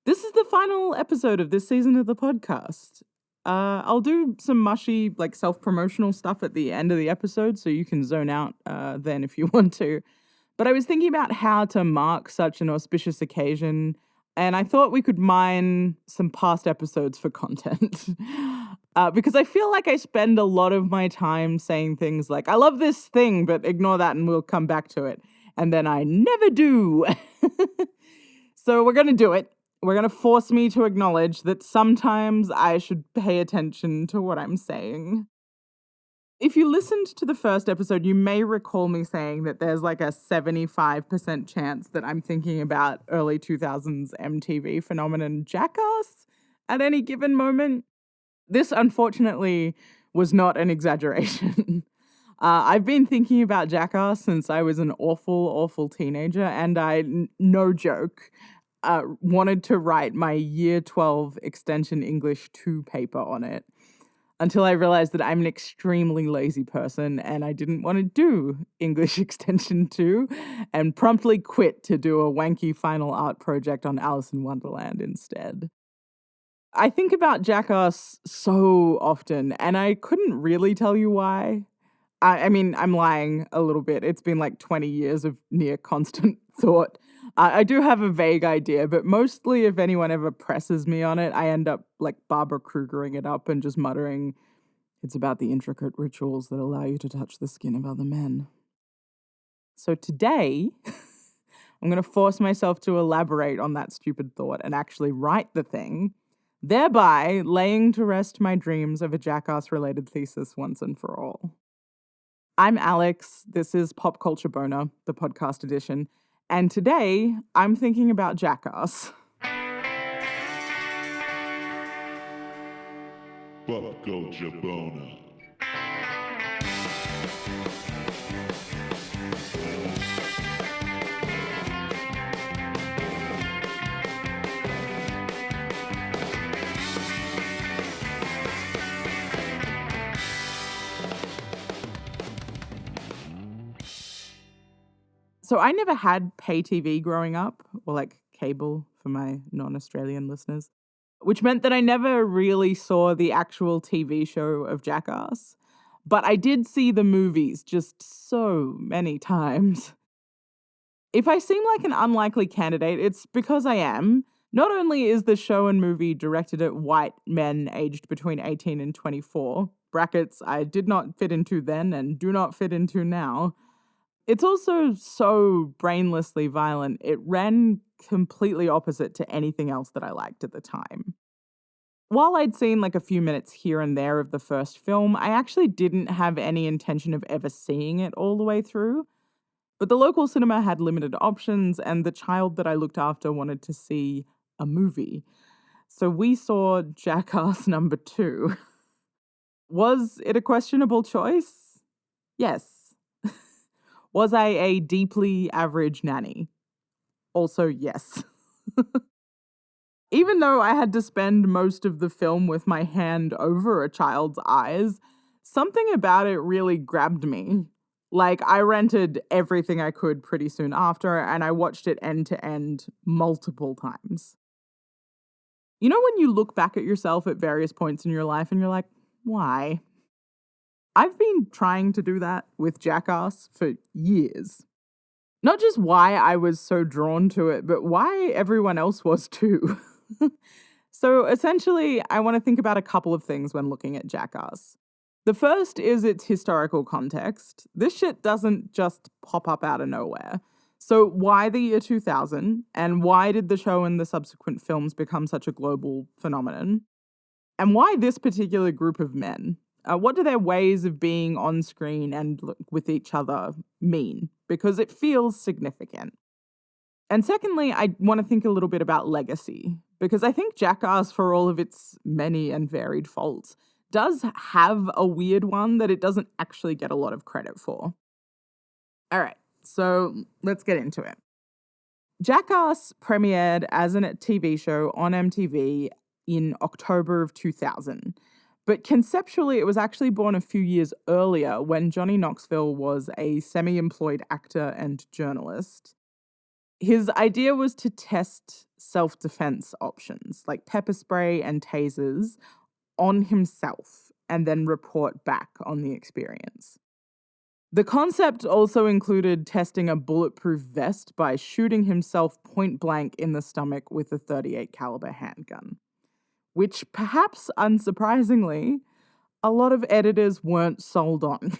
This is the final episode of this season of the podcast. I'll do some mushy, like self-promotional stuff at the end of the episode, so you can zone out then if you want to. But I was thinking about how to mark such an auspicious occasion, and I thought we could mine some past episodes for content. Because I feel like I spend a lot of my time saying things like, I love this thing, but ignore that and we'll come back to it. And then I never do. So we're going to do it. We're going to force me to acknowledge that sometimes I should pay attention to what I'm saying. If you listened to the first episode, you may recall me saying that there's like a 75% chance that I'm thinking about early 2000s MTV phenomenon Jackass at any given moment. This, unfortunately, was not an exaggeration. I've been thinking about Jackass since I was an awful, awful teenager, and no joke, wanted to write my Year 12 Extension English 2 paper on it until I realized that I'm an extremely lazy person and I didn't want to do English Extension 2 and promptly quit to do a wanky final art project on Alice in Wonderland instead. I think about Jackass so often, and I couldn't really tell you why. I mean, I'm lying a little bit. It's been like 20 years of near constant thought. I do have a vague idea, but mostly if anyone ever presses me on it, I end up like Barbara Krugering it up and just muttering, it's about the intricate rituals that allow you to touch the skin of other men. So today, I'm going to force myself to elaborate on that stupid thought and actually write the thing, thereby laying to rest my dreams of a Jackass-related thesis once and for all. I'm Alex. This is Pop Culture Boner, the podcast edition. And today, I'm thinking about Jackass. Pop Culture Boner. So I never had pay TV growing up, or like cable for my non-Australian listeners, which meant that I never really saw the actual TV show of Jackass. But I did see the movies just so many times. If I seem like an unlikely candidate, it's because I am. Not only is the show and movie directed at white men aged between 18 and 24, brackets I did not fit into then and do not fit into now, it's also so brainlessly violent, it ran completely opposite to anything else that I liked at the time. While I'd seen like a few minutes here and there of the first film, I actually didn't have any intention of ever seeing it all the way through. But the local cinema had limited options, and the child that I looked after wanted to see a movie. So we saw Jackass number 2. Was it a questionable choice? Yes. Was I a deeply average nanny? Also, yes. Even though I had to spend most of the film with my hand over a child's eyes, something about it really grabbed me. Like, I rented everything I could pretty soon after, and I watched it end to end multiple times. You know when you look back at yourself at various points in your life and you're like, why? I've been trying to do that with Jackass for years. Not just why I was so drawn to it, but why everyone else was too. So essentially, I want to think about a couple of things when looking at Jackass. The first is its historical context. This shit doesn't just pop up out of nowhere. So why the year 2000? And why did the show and the subsequent films become such a global phenomenon? And why this particular group of men? What do their ways of being on screen and with each other mean? Because it feels significant. And secondly, I want to think a little bit about legacy, because I think Jackass, for all of its many and varied faults, does have a weird one that it doesn't actually get a lot of credit for. All right, so let's get into it. Jackass premiered as a TV show on MTV in October of 2000. But conceptually, it was actually born a few years earlier when Johnny Knoxville was a semi-employed actor and journalist. His idea was to test self-defense options like pepper spray and tasers on himself and then report back on the experience. The concept also included testing a bulletproof vest by shooting himself point blank in the stomach with a 38 caliber handgun, which perhaps unsurprisingly, a lot of editors weren't sold on.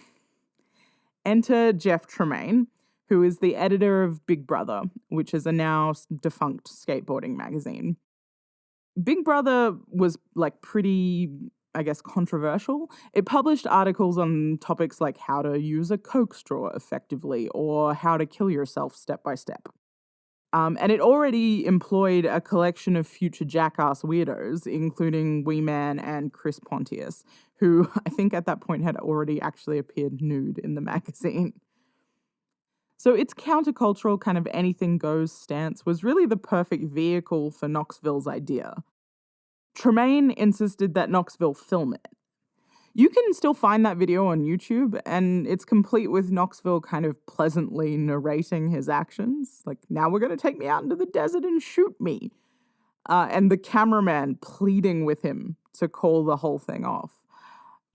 Enter Jeff Tremaine, who is the editor of Big Brother, which is a now defunct skateboarding magazine. Big Brother was pretty, I guess, controversial. It published articles on topics like how to use a Coke straw effectively or how to kill yourself step by step. And it already employed a collection of future Jackass weirdos, including Wee Man and Chris Pontius, who I think at that point had already actually appeared nude in the magazine. So its countercultural kind of anything goes stance was really the perfect vehicle for Knoxville's idea. Tremaine insisted that Knoxville film it. You can still find that video on YouTube, and it's complete with Knoxville kind of pleasantly narrating his actions. Like, now we're going to take me out into the desert and shoot me. And the cameraman pleading with him to call the whole thing off.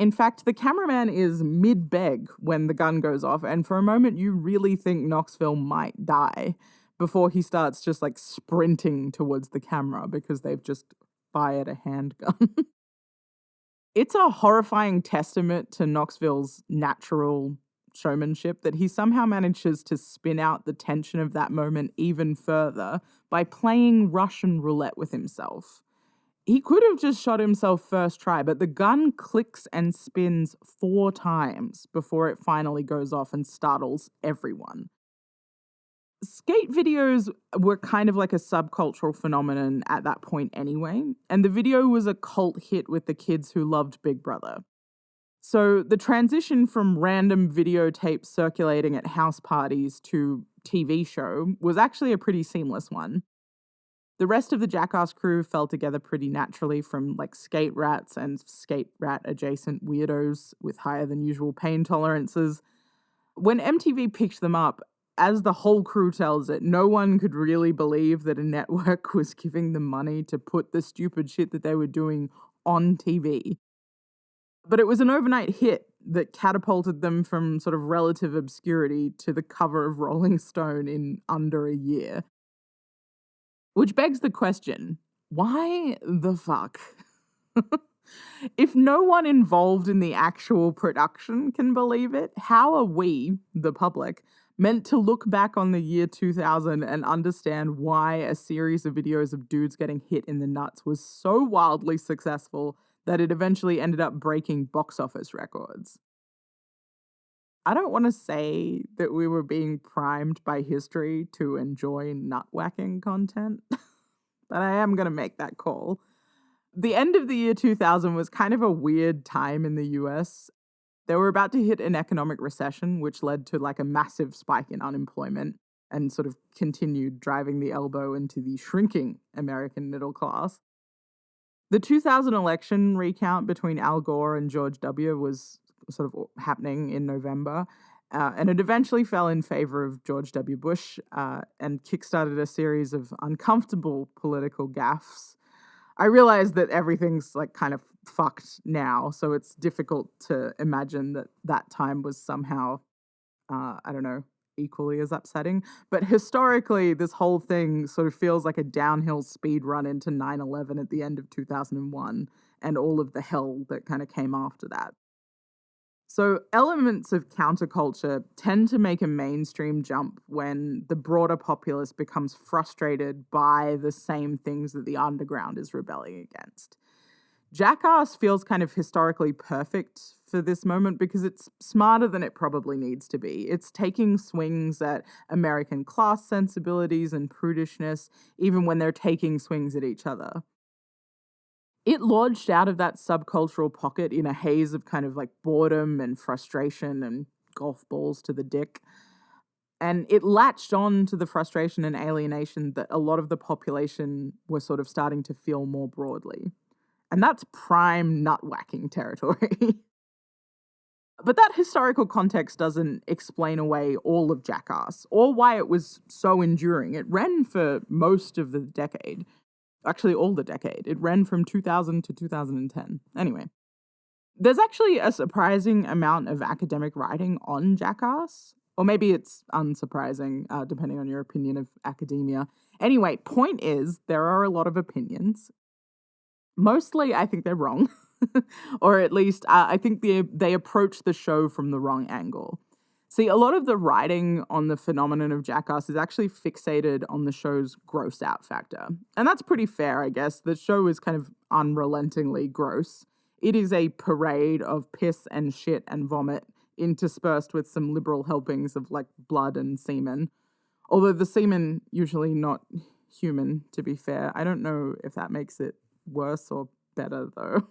In fact, the cameraman is mid-beg when the gun goes off, and for a moment you really think Knoxville might die before he starts just sprinting towards the camera because they've just fired a handgun. It's a horrifying testament to Knoxville's natural showmanship that he somehow manages to spin out the tension of that moment even further by playing Russian roulette with himself. He could have just shot himself first try, but the gun clicks and spins 4 times before it finally goes off and startles everyone. Skate videos were kind of like a subcultural phenomenon at that point anyway, and the video was a cult hit with the kids who loved Big Brother. So the transition from random videotapes circulating at house parties to TV show was actually a pretty seamless one. The rest of the Jackass crew fell together pretty naturally from skate rats and skate rat adjacent weirdos with higher than usual pain tolerances. When MTV picked them up, as the whole crew tells it, no one could really believe that a network was giving them money to put the stupid shit that they were doing on TV. But it was an overnight hit that catapulted them from sort of relative obscurity to the cover of Rolling Stone in under a year. Which begs the question, why the fuck? If no one involved in the actual production can believe it, how are we, the public, meant to look back on the year 2000 and understand why a series of videos of dudes getting hit in the nuts was so wildly successful that it eventually ended up breaking box office records? I don't want to say that we were being primed by history to enjoy nut-whacking content, but I am going to make that call. The end of the year 2000 was kind of a weird time in the US. They were about to hit an economic recession, which led to a massive spike in unemployment and sort of continued driving the elbow into the shrinking American middle class. The 2000 election recount between Al Gore and George W. was sort of happening in November, and it eventually fell in favor of George W. Bush and kickstarted a series of uncomfortable political gaffes. I realize that everything's kind of fucked now, so it's difficult to imagine that that time was somehow, I don't know, equally as upsetting. But historically, this whole thing sort of feels like a downhill speed run into 9/11 at the end of 2001 and all of the hell that kind of came after that. So elements of counterculture tend to make a mainstream jump when the broader populace becomes frustrated by the same things that the underground is rebelling against. Jackass feels kind of historically perfect for this moment because it's smarter than it probably needs to be. It's taking swings at American class sensibilities and prudishness, even when they're taking swings at each other. It lodged out of that subcultural pocket in a haze of kind of boredom and frustration and golf balls to the dick. And it latched on to the frustration and alienation that a lot of the population were sort of starting to feel more broadly. And that's prime nut-whacking territory. But that historical context doesn't explain away all of Jackass or why it was so enduring. It ran for most of the decade, actually, all the decade. It ran from 2000 to 2010. Anyway, there's actually a surprising amount of academic writing on Jackass, or maybe it's unsurprising, depending on your opinion of academia. Anyway, point is, there are a lot of opinions. Mostly, I think they're wrong. Or at least, I think they approach the show from the wrong angle. See, a lot of the writing on the phenomenon of Jackass is actually fixated on the show's gross out factor. And that's pretty fair, I guess. The show is kind of unrelentingly gross. It is a parade of piss and shit and vomit, interspersed with some liberal helpings of like blood and semen. Although the semen usually not human, to be fair. I don't know if that makes it worse or better though.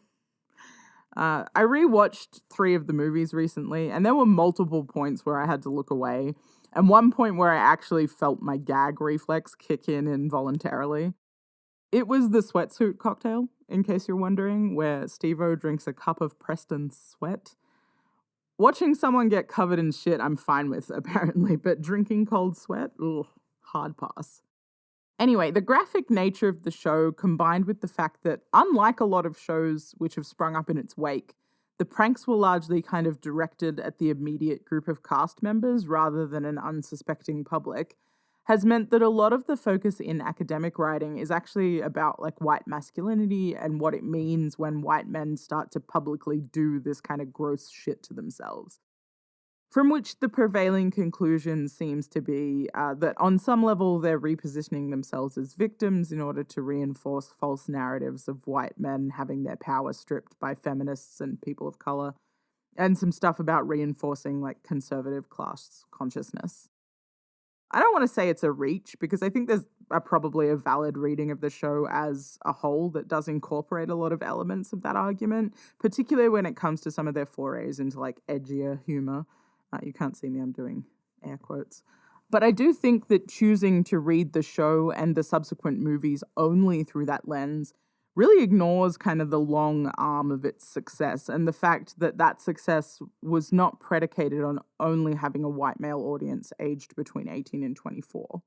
I rewatched 3 of the movies recently, and there were multiple points where I had to look away, and one point where I actually felt my gag reflex kick in involuntarily. It was the sweatsuit cocktail, in case you're wondering, where Steve-O drinks a cup of Preston sweat. Watching someone get covered in shit, I'm fine with, apparently, but drinking cold sweat? Ugh, hard pass. Anyway, the graphic nature of the show combined with the fact that, unlike a lot of shows which have sprung up in its wake, the pranks were largely kind of directed at the immediate group of cast members rather than an unsuspecting public, has meant that a lot of the focus in academic writing is actually about like white masculinity and what it means when white men start to publicly do this kind of gross shit to themselves. From which the prevailing conclusion seems to be that on some level they're repositioning themselves as victims in order to reinforce false narratives of white men having their power stripped by feminists and people of color, and some stuff about reinforcing like conservative class consciousness. I don't want to say it's a reach because I think there's probably a valid reading of the show as a whole that does incorporate a lot of elements of that argument, particularly when it comes to some of their forays into like edgier humor. You can't see me, I'm doing air quotes. But I do think that choosing to read the show and the subsequent movies only through that lens really ignores kind of the long arm of its success and the fact that that success was not predicated on only having a white male audience aged between 18 and 24.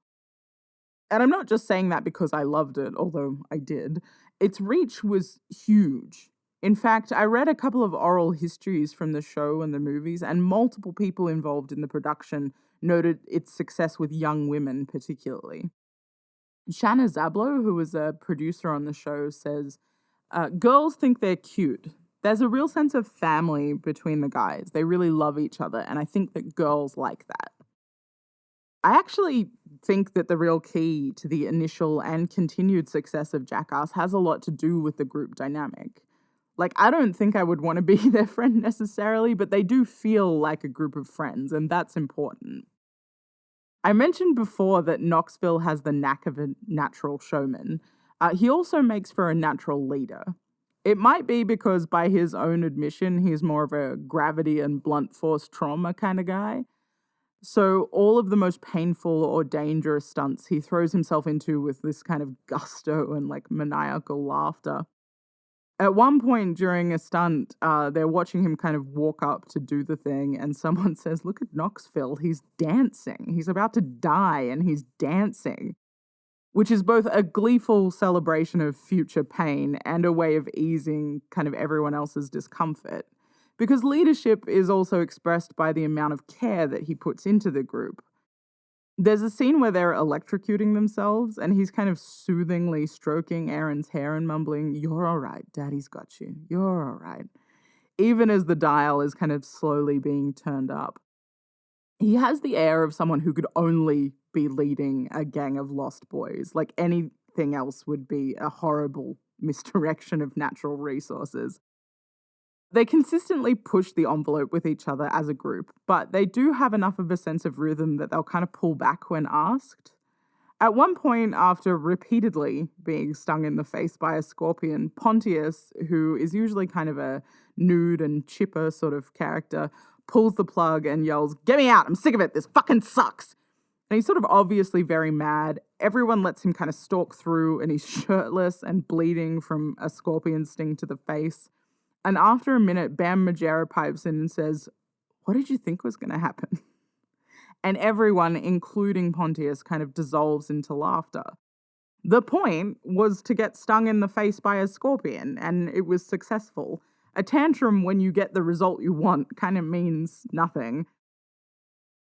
And I'm not just saying that because I loved it, although I did. Its reach was huge. In fact, I read a couple of oral histories from the show and the movies, and multiple people involved in the production noted its success with young women particularly. Shanna Zablo, who was a producer on the show, says, girls think they're cute. There's a real sense of family between the guys. They really love each other, and I think that girls like that. I actually think that the real key to the initial and continued success of Jackass has a lot to do with the group dynamic. Like, I don't think I would want to be their friend necessarily, but they do feel like a group of friends, and that's important. I mentioned before that Knoxville has the knack of a natural showman. He also makes for a natural leader. It might be because, by his own admission, he's more of a gravity and blunt force trauma kind of guy. So all of the most painful or dangerous stunts he throws himself into with this kind of gusto and like maniacal laughter. At one point during a stunt, they're watching him kind of walk up to do the thing, and someone says, "Look at Knoxville, he's dancing. He's about to die, and he's dancing." Which is both a gleeful celebration of future pain and a way of easing kind of everyone else's discomfort. Because leadership is also expressed by the amount of care that he puts into the group. There's a scene where they're electrocuting themselves, and he's kind of soothingly stroking Aaron's hair and mumbling, "You're all right, Daddy's got you. You're all right." Even as the dial is kind of slowly being turned up. He has the air of someone who could only be leading a gang of lost boys. Like anything else would be a horrible misdirection of natural resources. They consistently push the envelope with each other as a group, but they do have enough of a sense of rhythm that they'll kind of pull back when asked. At one point, after repeatedly being stung in the face by a scorpion, Pontius, who is usually kind of a nude and chipper sort of character, pulls the plug and yells, "Get me out, I'm sick of it, this fucking sucks." And he's sort of obviously very mad. Everyone lets him kind of stalk through, and he's shirtless and bleeding from a scorpion sting to the face. And after a minute, Bam Margera pipes in and says, what did you think was going to happen? And everyone, including Pontius, kind of dissolves into laughter. The point was to get stung in the face by a scorpion, and it was successful. A tantrum when you get the result you want kind of means nothing.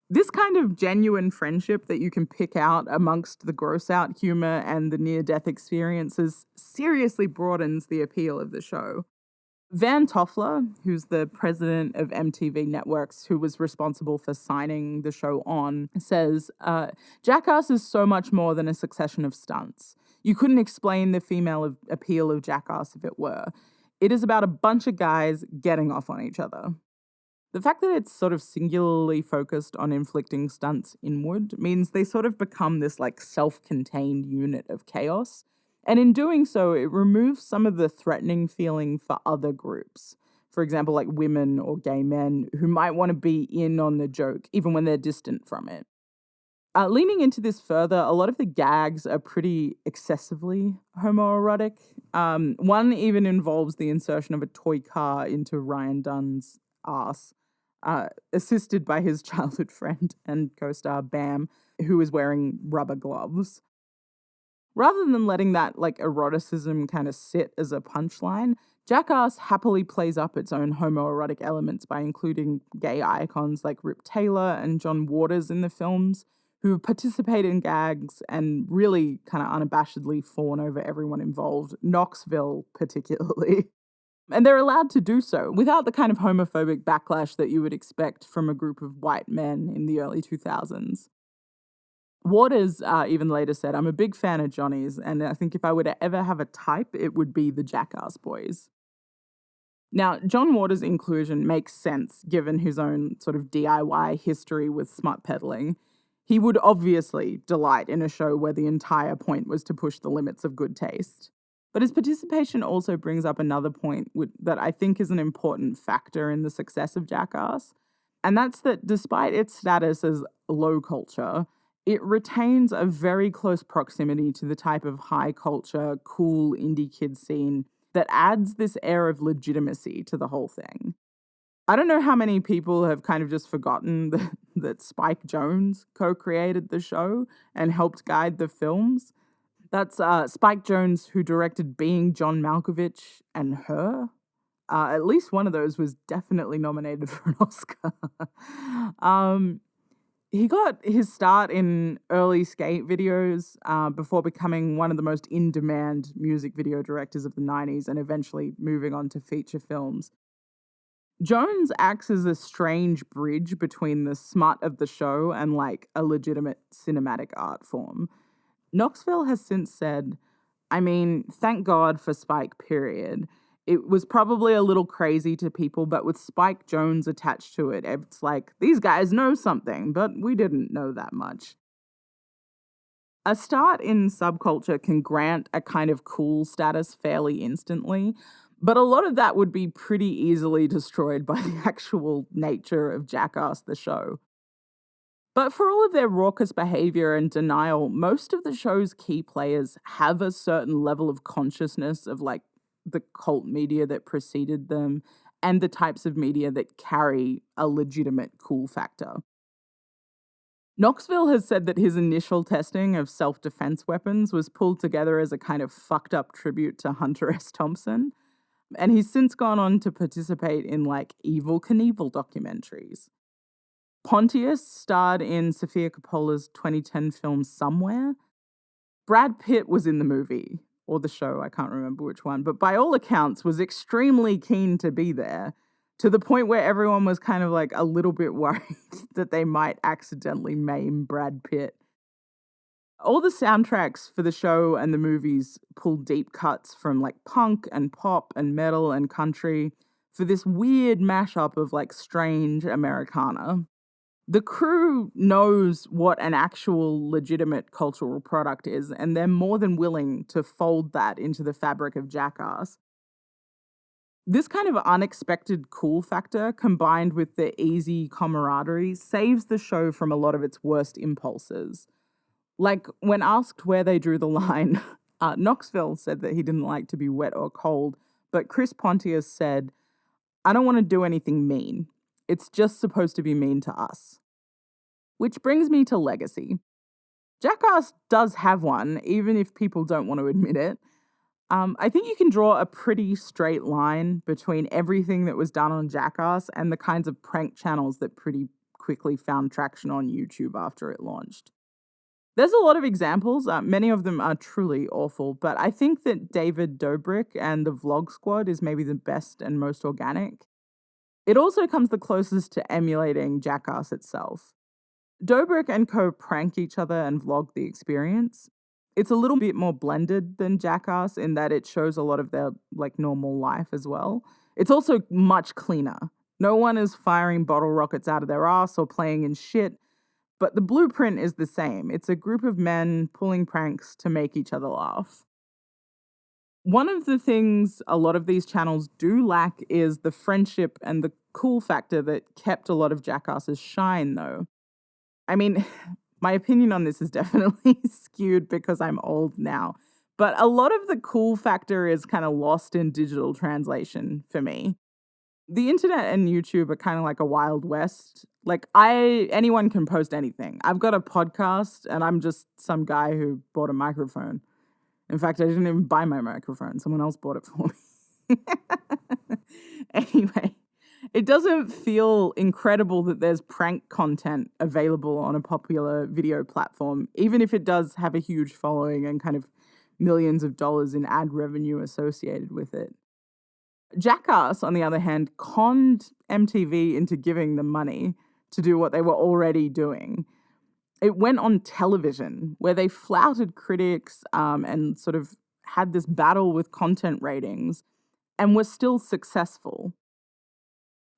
This kind of genuine friendship that you can pick out amongst the gross out humor and the near-death experiences seriously broadens the appeal of the show. Van Toffler, who's the president of MTV Networks, who was responsible for signing the show on, says, Jackass is so much more than a succession of stunts. You couldn't explain the female appeal of Jackass if it were. It is about a bunch of guys getting off on each other. The fact that it's sort of singularly focused on inflicting stunts inward means they sort of become this like self-contained unit of chaos. And in doing so, it removes some of the threatening feeling for other groups. For example, like women or gay men who might want to be in on the joke, even when they're distant from it. Leaning into this further, a lot of the gags are pretty excessively homoerotic. One even involves the insertion of a toy car into Ryan Dunn's ass, assisted by his childhood friend and co-star Bam, who is wearing rubber gloves. Rather than letting that like eroticism kind of sit as a punchline, Jackass happily plays up its own homoerotic elements by including gay icons like Rip Taylor and John Waters in the films, who participate in gags and really kind of unabashedly fawn over everyone involved, Knoxville particularly. And they're allowed to do so without the kind of homophobic backlash that you would expect from a group of white men in the early 2000s. Waters even later said, I'm a big fan of Johnny's, and I think if I were to ever have a type, it would be the Jackass boys. Now, John Waters' inclusion makes sense given his own sort of DIY history with smut peddling. He would obviously delight in a show where the entire point was to push the limits of good taste. But his participation also brings up another point that I think is an important factor in the success of Jackass, and that's that despite its status as low culture, it retains a very close proximity to the type of high culture, cool indie kid scene that adds this air of legitimacy to the whole thing. I don't know how many people have kind of just forgotten that Spike Jonze co-created the show and helped guide the films. That's Spike Jonze, who directed Being John Malkovich and Her. At least one of those was definitely nominated for an Oscar. He got his start in early skate videos before becoming one of the most in-demand music video directors of the 90s and eventually moving on to feature films. Jones acts as a strange bridge between the smut of the show and like a legitimate cinematic art form. Knoxville has since said, I mean, thank God for Spike, period. It was probably a little crazy to people, but with Spike Jonze attached to it, it's like, these guys know something, but we didn't know that much. A start in subculture can grant a kind of cool status fairly instantly, but a lot of that would be pretty easily destroyed by the actual nature of Jackass the show. But for all of their raucous behavior and denial, most of the show's key players have a certain level of consciousness of like the cult media that preceded them and the types of media that carry a legitimate cool factor. Knoxville has said that his initial testing of self-defense weapons was pulled together as a kind of fucked up tribute to Hunter S. Thompson, and he's since gone on to participate in like Evel Knievel documentaries. Pontius starred in Sofia Coppola's 2010 film Somewhere. Brad Pitt was in the movie, or the show, I can't remember which one, but by all accounts was extremely keen to be there, to the point where everyone was kind of like a little bit worried that they might accidentally maim Brad Pitt. All the soundtracks for the show and the movies pull deep cuts from like punk and pop and metal and country for this weird mashup of like strange Americana. The crew knows what an actual legitimate cultural product is, and they're more than willing to fold that into the fabric of Jackass. This kind of unexpected cool factor, combined with the easy camaraderie, saves the show from a lot of its worst impulses. Like, when asked where they drew the line, Knoxville said that he didn't like to be wet or cold, but Chris Pontius said, I don't want to do anything mean. It's just supposed to be mean to us. Which brings me to legacy. Jackass does have one, even if people don't want to admit it. I think you can draw a pretty straight line between everything that was done on Jackass and the kinds of prank channels that pretty quickly found traction on YouTube after it launched. There's a lot of examples. Many of them are truly awful, but I think that David Dobrik and the Vlog Squad is maybe the best and most organic. It also comes the closest to emulating Jackass itself. Dobrik and co prank each other and vlog the experience. It's a little bit more blended than Jackass in that it shows a lot of their normal life as well. It's also much cleaner. No one is firing bottle rockets out of their ass or playing in shit, but the blueprint is the same. It's a group of men pulling pranks to make each other laugh. One of the things a lot of these channels do lack is the friendship and the cool factor that kept a lot of Jackass's shine, though. I mean, my opinion on this is definitely skewed because I'm old now, but a lot of the cool factor is kind of lost in digital translation for me. The internet and YouTube are kind of like a wild west. Anyone can post anything. I've got a podcast and I'm just some guy who bought a microphone. In fact, I didn't even buy my microphone. Someone else bought it for me. Anyway, it doesn't feel incredible that there's prank content available on a popular video platform, even if it does have a huge following and kind of millions of dollars in ad revenue associated with it. Jackass, on the other hand, conned MTV into giving them money to do what they were already doing. It went on television where they flouted critics and sort of had this battle with content ratings and were still successful.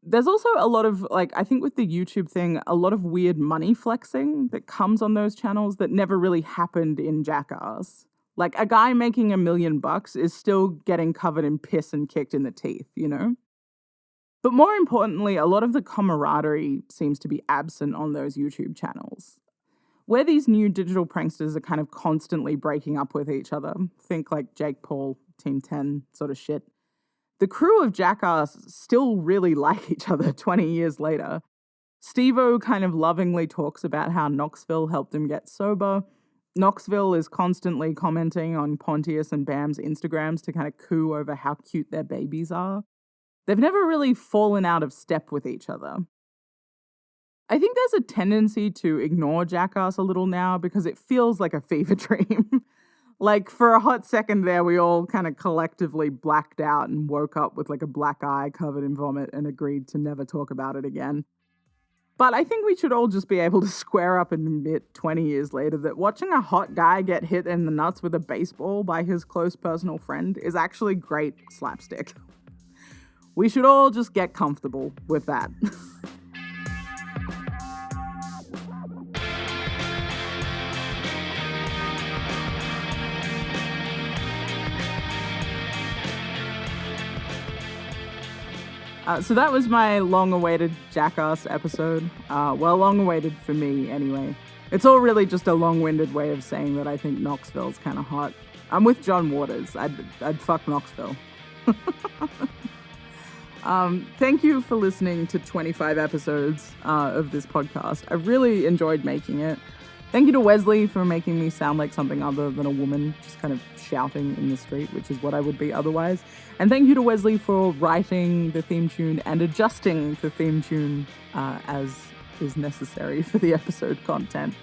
There's also a lot of, I think with the YouTube thing, a lot of weird money flexing that comes on those channels that never really happened in Jackass. Like, a guy making $1 million is still getting covered in piss and kicked in the teeth, you know? But more importantly, a lot of the camaraderie seems to be absent on those YouTube channels. Where these new digital pranksters are kind of constantly breaking up with each other, think like Jake Paul, Team 10 sort of shit, the crew of Jackass still really like each other 20 years later. Steve-O kind of lovingly talks about how Knoxville helped him get sober. Knoxville is constantly commenting on Pontius and Bam's Instagrams to kind of coo over how cute their babies are. They've never really fallen out of step with each other. I think there's a tendency to ignore Jackass a little now because it feels like a fever dream. For a hot second there, we all kind of collectively blacked out and woke up with a black eye covered in vomit and agreed to never talk about it again. But I think we should all just be able to square up and admit 20 years later that watching a hot guy get hit in the nuts with a baseball by his close personal friend is actually great slapstick. We should all just get comfortable with that. So that was my long-awaited Jackass episode. Long-awaited for me, anyway. It's all really just a long-winded way of saying that I think Knoxville's kind of hot. I'm with John Waters. I'd fuck Knoxville. Thank you for listening to 25 episodes of this podcast. I really enjoyed making it. Thank you to Wesley for making me sound like something other than a woman, just kind of shouting in the street, which is what I would be otherwise. And thank you to Wesley for writing the theme tune and adjusting the theme tune as is necessary for the episode content.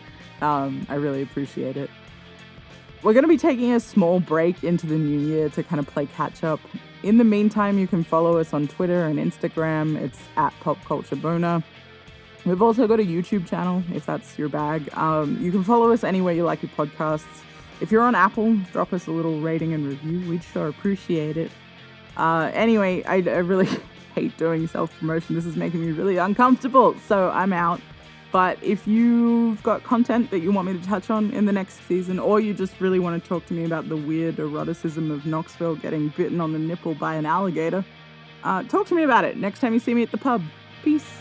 I really appreciate it. We're going to be taking a small break into the new year to kind of play catch up. In the meantime, you can follow us on Twitter and Instagram. It's @PopCultureBoner. We've also got a YouTube channel, if that's your bag. You can follow us anywhere you like your podcasts. If you're on Apple, drop us a little rating and review. We'd sure appreciate it. Anyway, I really hate doing self-promotion. This is making me really uncomfortable, so I'm out. But if you've got content that you want me to touch on in the next season, or you just really want to talk to me about the weird eroticism of Knoxville getting bitten on the nipple by an alligator, talk to me about it next time you see me at the pub. Peace.